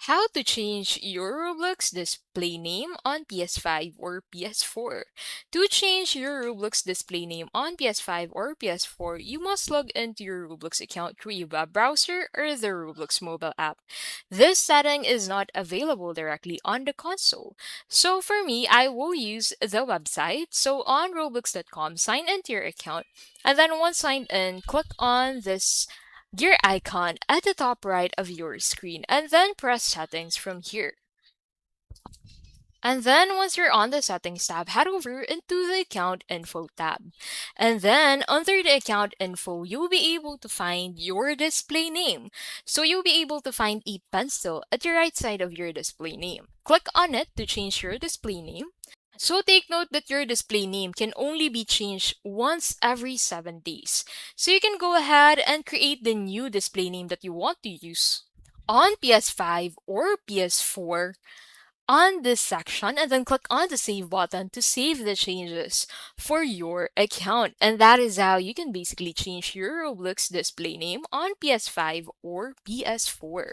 How to change your Roblox display name on PS5 or PS4. To change your Roblox display name on PS5 or PS4, you must log into your Roblox account through a web browser or the Roblox mobile app. This setting is not available directly on the console. So for me, I will use the website. So on roblox.com, sign into your account, and then once signed in, click on this gear icon at the top right of your screen, and then press settings from here. And then once you're on the settings tab, head over into the account info tab. And then under the account info, you'll be able to find your display name. So you'll be able to find a pencil at the right side of your display name. Click on it to change your display name. So take note that your display name can only be changed once every 7 days. So you can go ahead and create the new display name that you want to use on PS5 or PS4 on this section, and then click on the save button to save the changes for your account. And that is how you can basically change your Roblox display name on PS5 or PS4.